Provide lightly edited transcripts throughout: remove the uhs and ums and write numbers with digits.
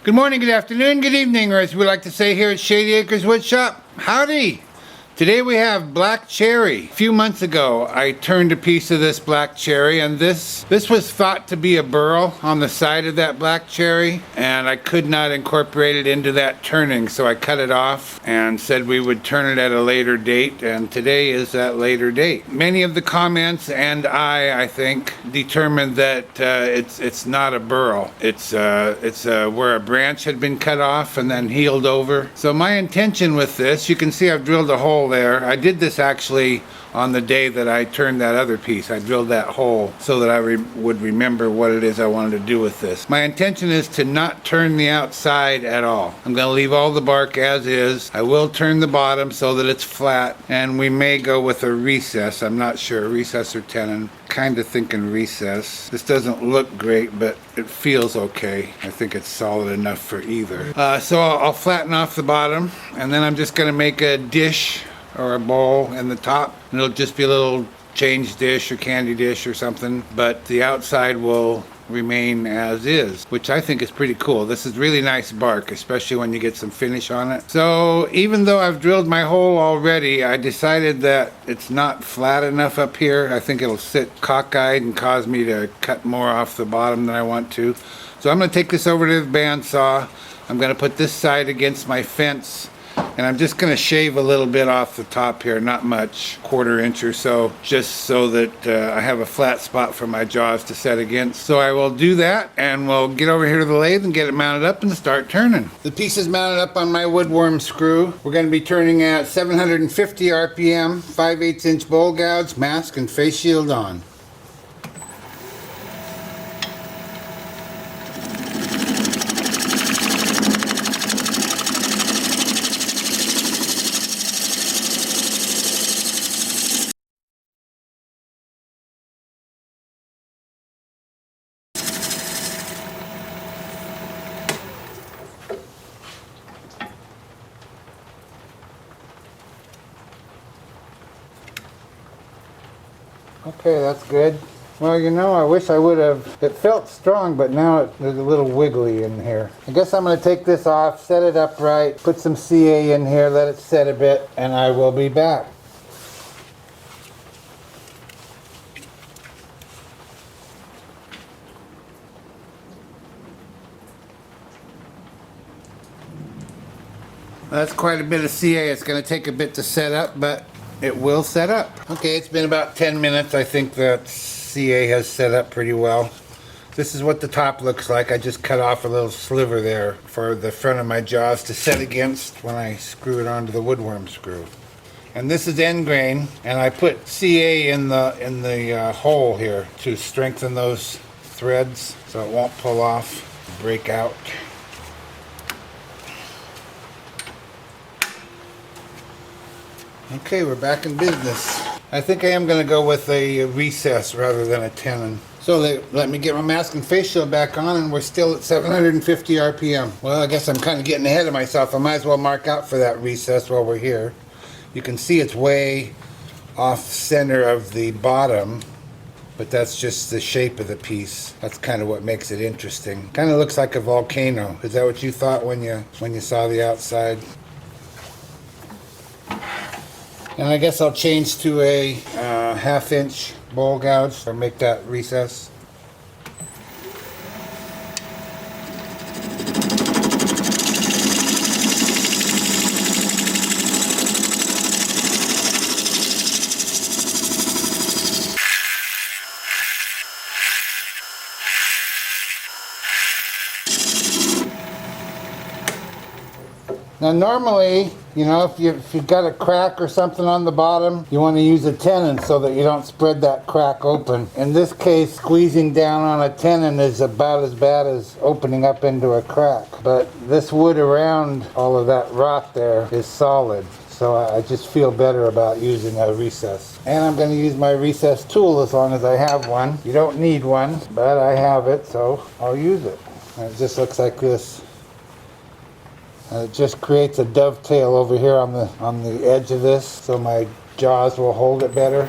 Good morning, good afternoon, good evening, or as we like to say here at Shady Acres Woodshop, howdy! Today we have black cherry. A few months ago, I turned a piece of this black cherry, and this was thought to be a burl on the side of that black cherry, and I could not incorporate it into that turning, so I cut it off and said we would turn it at a later date, and today is that later date. Many of the comments and I think, determined that it's not a burl. It's where a branch had been cut off and then healed over. So my intention with this, you can see I've drilled a hole there. I did this actually on the day that I turned that other piece. I drilled that hole so that I would remember what it is I wanted to do with this. My intention is to not turn the outside at all. I'm going to leave all the bark as is. I will turn the bottom so that it's flat, and we may go with a recess. I'm not sure, recess or tenon. Kind of thinking recess. This doesn't look great, but it feels okay. I think it's solid enough for either. So I'll flatten off the bottom, and then I'm just going to make a dish or a bowl in the top. And it'll just be a little change dish or candy dish or something, but the outside will remain as is, which I think is pretty cool. This is really nice bark, especially when you get some finish on it. So even though I've drilled my hole already, I decided that it's not flat enough up here. I think it'll sit cockeyed and cause me to cut more off the bottom than I want to. So I'm going to take this over to the bandsaw. I'm going to put this side against my fence, and I'm just going to shave a little bit off the top here, not much, 1/4 inch or so, just so that I have a flat spot for my jaws to set against. So I will do that, and we'll get over here to the lathe and get it mounted up and start turning. The piece is mounted up on my woodworm screw. We're going to be turning at 750 RPM, 5/8 inch bowl gouge, mask and face shield on. Okay, that's good. Well, you know, I wish I would have, it felt strong, but now there's a little wiggly in here. I guess I'm going to take this off, set it up right, put some CA in here, let it set a bit, and I will be back. That's quite a bit of CA. It's going to take a bit to set up, but it will set up. Okay, it's been about 10 minutes. I think that CA has set up pretty well. This is what the top looks like. I just cut off a little sliver there for the front of my jaws to set against when I screw it onto the woodworm screw. And this is end grain, and I put CA in the hole here to strengthen those threads so it won't pull off, break out. Okay, we're back in business. I think I am going to go with a recess rather than a tenon. So let me get my mask and face shield back on, and we're still at 750 RPM. Well, I guess I'm kind of getting ahead of myself. I might as well mark out for that recess while we're here. You can see it's way off center of the bottom, but that's just the shape of the piece. That's kind of what makes it interesting. Kind of looks like a volcano. Is that what you thought when you saw the outside? And I guess I'll change to a 1/2 inch bowl gouge or make that recess. Now normally, you know, if you've got a crack or something on the bottom, you want to use a tenon so that you don't spread that crack open. In this case, squeezing down on a tenon is about as bad as opening up into a crack. But this wood around all of that rot there is solid. So I just feel better about using a recess. And I'm going to use my recess tool as long as I have one. You don't need one, but I have it, so I'll use it. And it just looks like this. It just creates a dovetail over here on the edge of this, so my jaws will hold it better.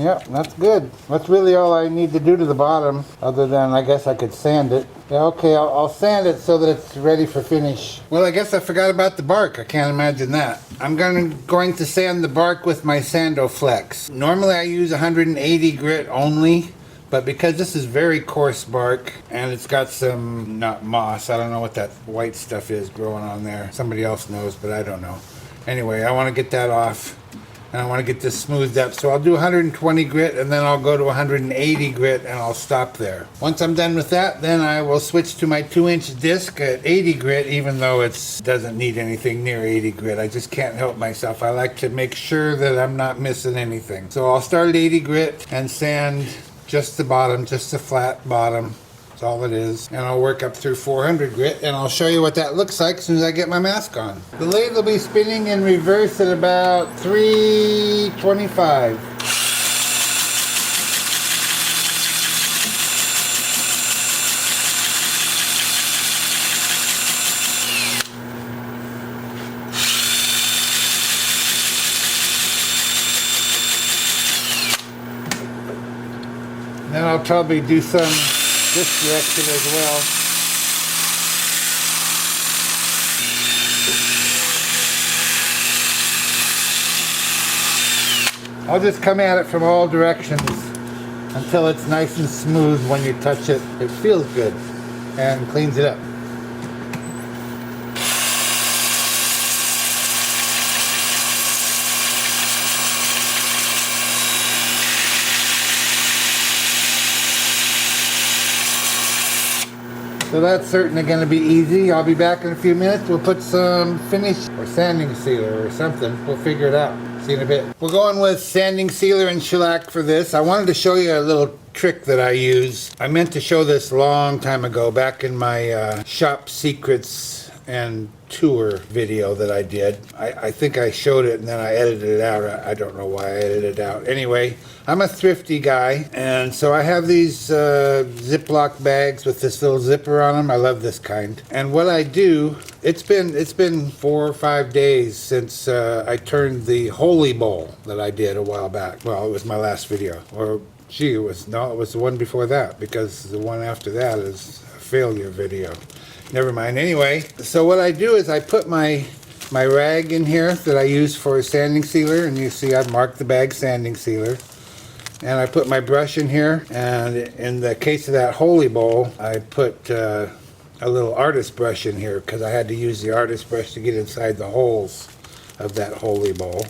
Yep, that's good. That's really all I need to do to the bottom, other than I guess I could sand it. Yeah, okay, I'll sand it so that it's ready for finish. Well, I guess I forgot about the bark. I can't imagine that. I'm going to sand the bark with my Sandoflex. Normally I use 180 grit only, but because this is very coarse bark and it's got some, not moss, I don't know what that white stuff is growing on there. Somebody else knows, but I don't know. Anyway, I want to get that off. And I want to get this smoothed up. So I'll do 120 grit and then I'll go to 180 grit and I'll stop there. Once I'm done with that, then I will switch to my 2-inch disc at 80 grit, even though it doesn't need anything near 80 grit. I just can't help myself. I like to make sure that I'm not missing anything. So I'll start at 80 grit and sand just the bottom, just the flat bottom. That's all it is. And I'll work up through 400 grit and I'll show you what that looks like as soon as I get my mask on. The lathe will be spinning in reverse at about 325. Then I'll probably do some this direction as well. I'll just come at it from all directions until it's nice and smooth when you touch it. It feels good and cleans it up. So that's certainly going to be easy. I'll be back in a few minutes. We'll put some finish or sanding sealer or something. We'll figure it out. See you in a bit. We're going with sanding sealer and shellac for this. I wanted to show you a little trick that I use. I meant to show this a long time ago, back in my shop secrets and tour video that I did. I think I showed it and then I edited it out. I don't know why I edited it out. Anyway, I'm a thrifty guy, and so I have these Ziploc bags with this little zipper on them. I love this kind. And what I do, it's been 4 or 5 days since I turned the holy bowl that I did a while back. Well, it was my last video. Or gee, it was the one before that, because the one after that is a failure video. Never mind. Anyway, so what I do is I put my rag in here that I use for sanding sealer, and you see I've marked the bag sanding sealer. And I put my brush in here, and in the case of that holy bowl, I put a little artist brush in here because I had to use the artist brush to get inside the holes of that holy bowl.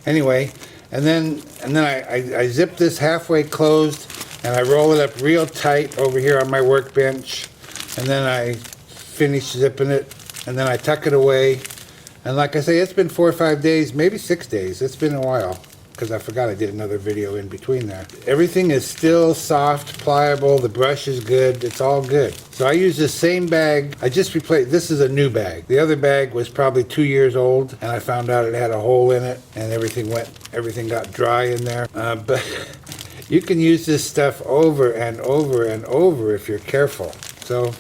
Anyway, and then I zip this halfway closed, and I roll it up real tight over here on my workbench, and then I finish zipping it, and then I tuck it away. And like I say, it's been 4 or 5 days, maybe 6 days. It's been a while, because I forgot I did another video in between there. Everything is still soft, pliable, the brush is good, it's all good. So I use this same bag. I just replaced, this is a new bag. The other bag was probably 2 years old, and I found out it had a hole in it, and everything got dry in there. But you can use this stuff over and over and over if you're careful. So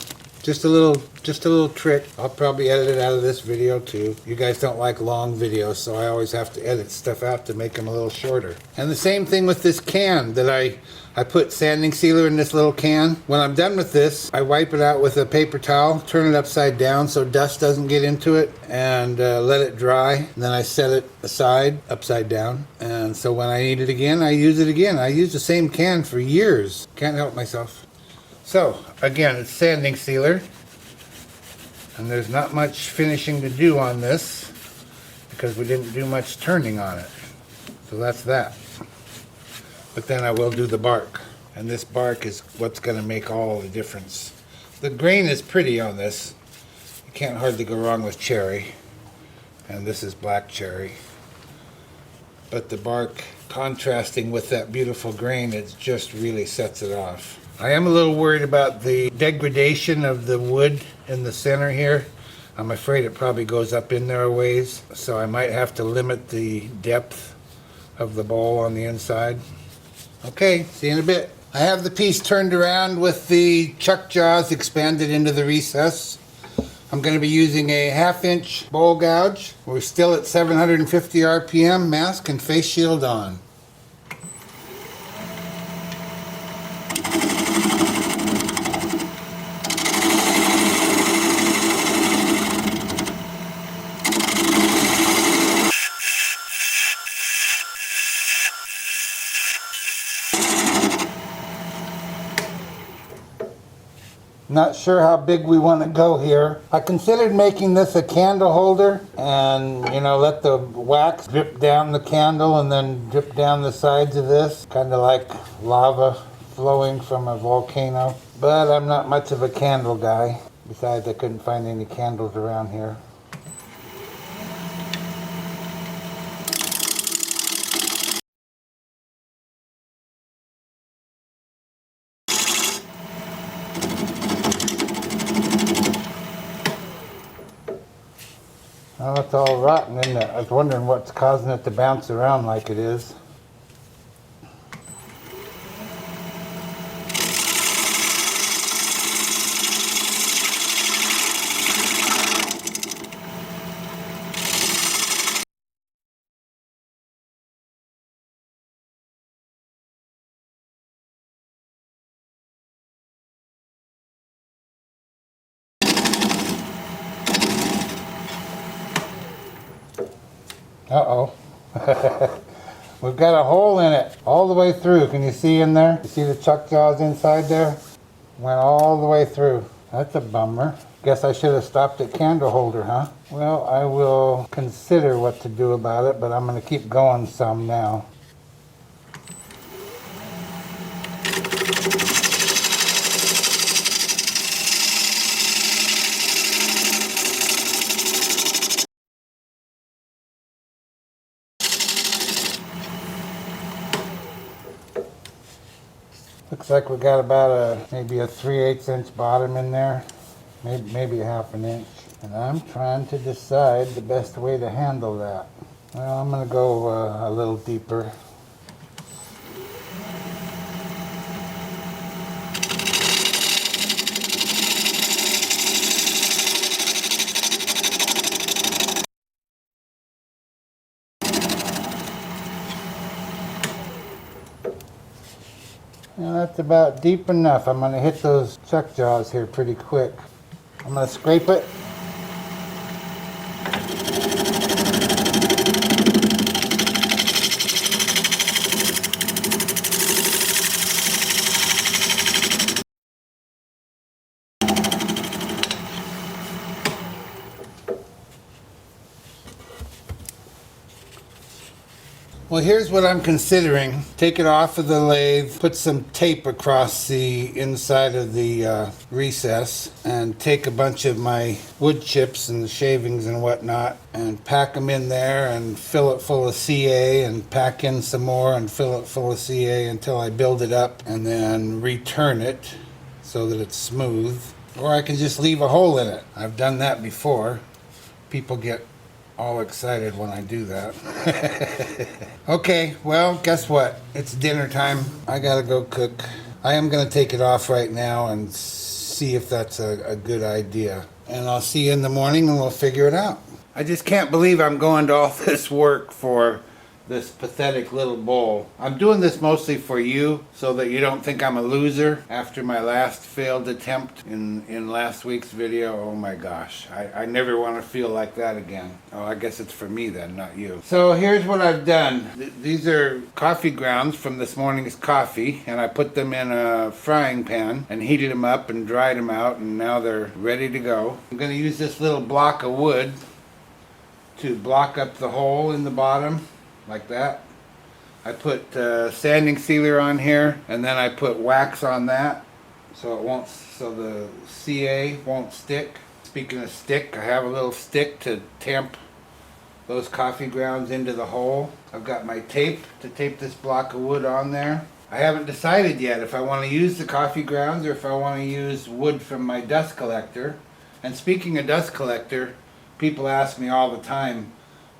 just a little trick. I'll probably edit it out of this video too. You guys don't like long videos, so I always have to edit stuff out to make them a little shorter. And the same thing with this can that I put sanding sealer in this little can. When I'm done with this, I wipe it out with a paper towel, turn it upside down so dust doesn't get into it, and let it dry. And then I set it aside, upside down. And so when I need it again, I use it again. I use the same can for years. Can't help myself. So, again, it's sanding sealer. And there's not much finishing to do on this because we didn't do much turning on it. So that's that. But then I will do the bark. And this bark is what's going to make all the difference. The grain is pretty on this. You can't hardly go wrong with cherry. And this is black cherry. But the bark contrasting with that beautiful grain, it just really sets it off. I am a little worried about the degradation of the wood in the center here. I'm afraid it probably goes up in there a ways, so I might have to limit the depth of the bowl on the inside. Okay, see you in a bit. I have the piece turned around with the chuck jaws expanded into the recess. I'm going to be using a 1/2-inch bowl gouge. We're still at 750 RPM, mask and face shield on. Not sure how big we want to go here. I considered making this a candle holder and, you know, let the wax drip down the candle and then drip down the sides of this, kind of like lava flowing from a volcano. But I'm not much of a candle guy. Besides, I couldn't find any candles around here. Well, it's all rotten, isn't it? I was wondering what's causing it to bounce around like it is. Uh-oh. We've got a hole in it all the way through. Can you see in there? You see the chuck jaws inside there? Went all the way through. That's a bummer. Guess I should have stopped at candle holder, huh? Well, I will consider what to do about it, but I'm going to keep going some now. Looks like we got about maybe a 3/8 inch bottom in there, maybe a 1/2 inch. And I'm trying to decide the best way to handle that. Well, I'm going to go a little deeper. Well, that's about deep enough. I'm going to hit those chuck jaws here pretty quick. I'm going to scrape it. Well, here's what I'm considering. Take it off of the lathe, put some tape across the inside of the recess, and take a bunch of my wood chips and the shavings and whatnot, and pack them in there and fill it full of CA, and pack in some more and fill it full of CA until I build it up, and then return it so that it's smooth. Or I can just leave a hole in it. I've done that before. People get all excited when I do that. Okay, well, guess what? It's dinner time. I gotta go cook. I am gonna take it off right now and see if that's a good idea. And I'll see you in the morning and we'll figure it out. I just can't believe I'm going to all this work for this pathetic little bowl. I'm doing this mostly for you so that you don't think I'm a loser after my last failed attempt in last week's video. Oh my gosh, I never want to feel like that again. Oh, I guess it's for me then, not you. So here's what I've done. These are coffee grounds from this morning's coffee, and I put them in a frying pan and heated them up and dried them out, and now they're ready to go. I'm going to use this little block of wood to block up the hole in the bottom. Like that. I put sanding sealer on here, and then I put wax on that so the CA won't stick. Speaking of stick, I have a little stick to tamp those coffee grounds into the hole. I've got my tape to tape this block of wood on there. I haven't decided yet if I want to use the coffee grounds or if I want to use wood from my dust collector. And speaking of dust collector, people ask me all the time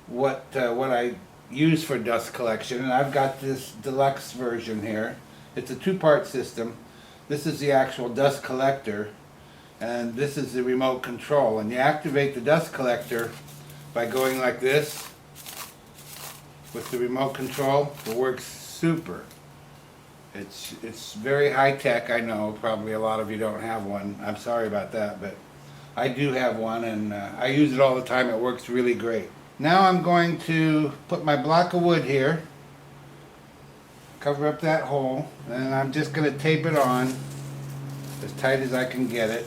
what I use for dust collection, and I've got this deluxe version here. It's a two-part system. This is the actual dust collector, and this is the remote control. And you activate the dust collector by going like this with the remote control. It works super. It's very high-tech. I know probably a lot of you don't have one. I'm sorry about that, but I do have one, and I use it all the time. It works really great. Now I'm going to put my block of wood here, cover up that hole, and I'm just going to tape it on as tight as I can get it.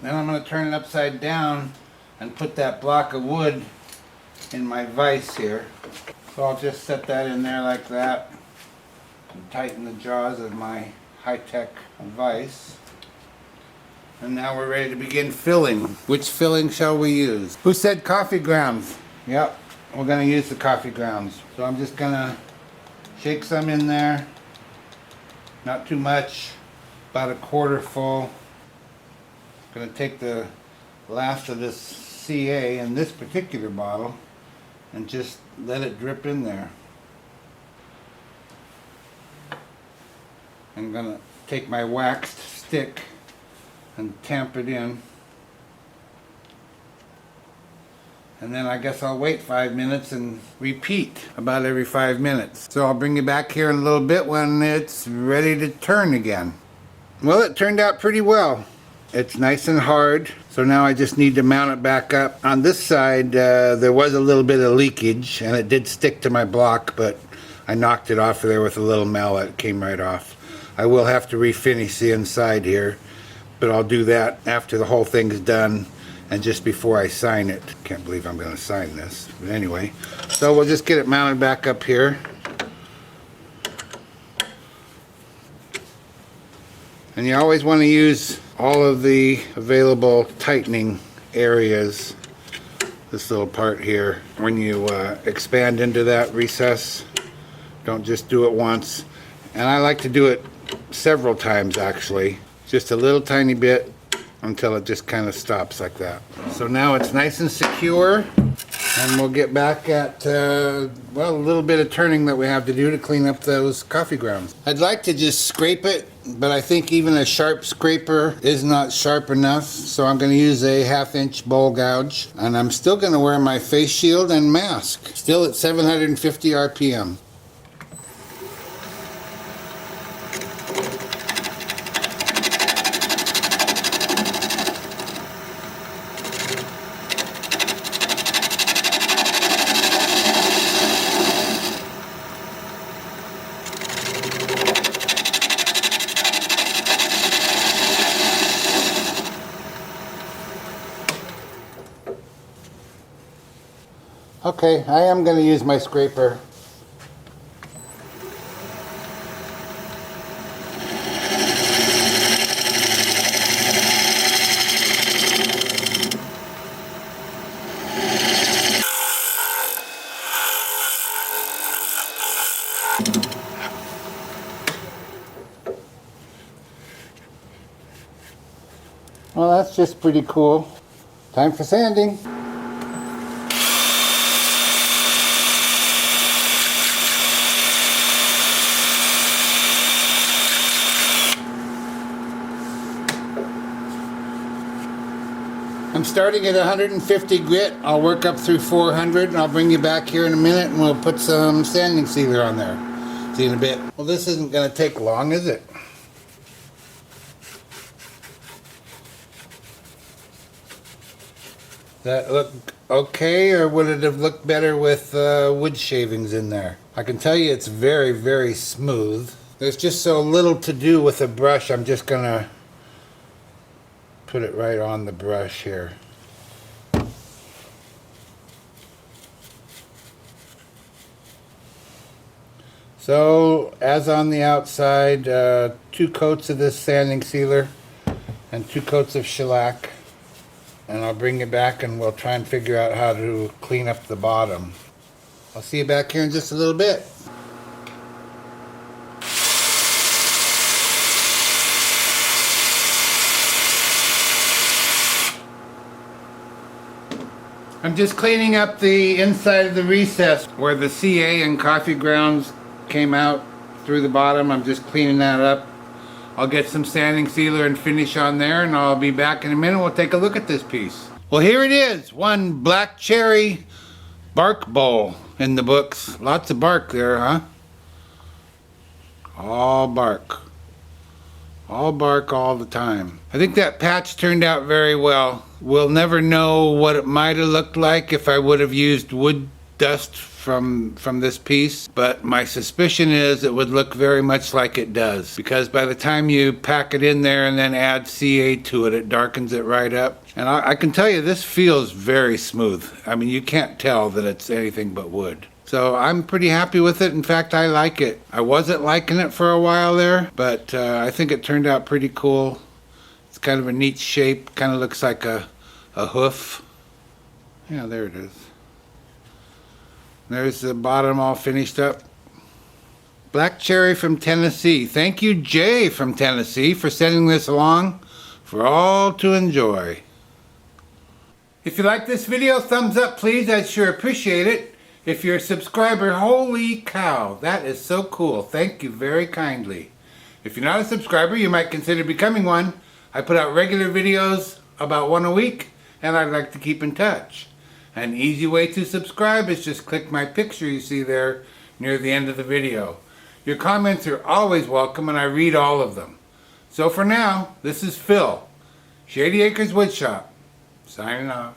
Then I'm going to turn it upside down and put that block of wood in my vise here. So I'll just set that in there like that and tighten the jaws of my high-tech vise. And now we're ready to begin filling. Which filling shall we use? Who said coffee grounds? Yep, we're going to use the coffee grounds. So I'm just going to shake some in there. Not too much, about a quarter full. Going to take the last of this CA in this particular bottle and just let it drip in there. I'm going to take my waxed stick and tamp it in. And then I guess I'll wait 5 minutes and repeat about every 5 minutes. So I'll bring you back here in a little bit when it's ready to turn again. Well, it turned out pretty well. It's nice and hard, so now I just need to mount it back up. On this side, there was a little bit of leakage, and it did stick to my block, but I knocked it off there with a little mallet. It came right off. I will have to refinish the inside here, but I'll do that after the whole thing's done and just before I sign it. Can't believe I'm going to sign this, but anyway. So we'll just get it mounted back up here. And you always want to use all of the available tightening areas. This little part here. When you expand into that recess, don't just do it once. And I like to do it several times actually. Just a little tiny bit until it just kind of stops like that. So now it's nice and secure. And we'll get back at, well, a little bit of turning that we have to do to clean up those coffee grounds. I'd like to just scrape it, but I think even a sharp scraper is not sharp enough. So I'm going to use a 1/2-inch bowl gouge. And I'm still going to wear my face shield and mask. Still at 750 RPM. Okay, I am going to use my scraper. Well, that's just pretty cool. Time for sanding. I'm starting at 150 grit. I'll work up through 400 and I'll bring you back here in a minute and we'll put some sanding sealer on there. See you in a bit. Well, this isn't going to take long, is it? That look okay, or would it have looked better with wood shavings in there? I can tell you it's very, very smooth. There's just so little to do with a brush. I'm just going to put it right on the brush here. So, as on the outside, 2 coats of this sanding sealer and 2 coats of shellac. And I'll bring you back and we'll try and figure out how to clean up the bottom. I'll see you back here in just a little bit. I'm just cleaning up the inside of the recess where the CA and coffee grounds came out through the bottom. I'm just cleaning that up. I'll get some sanding sealer and finish on there, and I'll be back in a minute. We'll take a look at this piece. Well, here it is. One black cherry bark bowl in the books. Lots of bark there, huh? All bark. All bark all the time. I think that patch turned out very well. We'll never know what it might have looked like if I would have used wood dust from this piece, but my suspicion is it would look very much like it does, because by the time you pack it in there and then add CA to it, it darkens it right up. And I can tell you, this feels very smooth. I mean, you can't tell that it's anything but wood. So I'm pretty happy with it. In fact, I like it. I wasn't liking it for a while there, but I think it turned out pretty cool. It's kind of a neat shape, kind of looks like a hoof. Yeah, there it is. There's the bottom all finished up. Black cherry from Tennessee. Thank you, Jay from Tennessee, for sending this along for all to enjoy. If you like this video, thumbs up please. I'd sure appreciate it. If you're a subscriber, holy cow, that is so cool. Thank you very kindly. If you're not a subscriber, you might consider becoming one. I put out regular videos, about one a week, and I'd like to keep in touch. An easy way to subscribe is just click my picture you see there near the end of the video. Your comments are always welcome and I read all of them. So for now, this is Phil, Shady Acres Woodshop, signing off.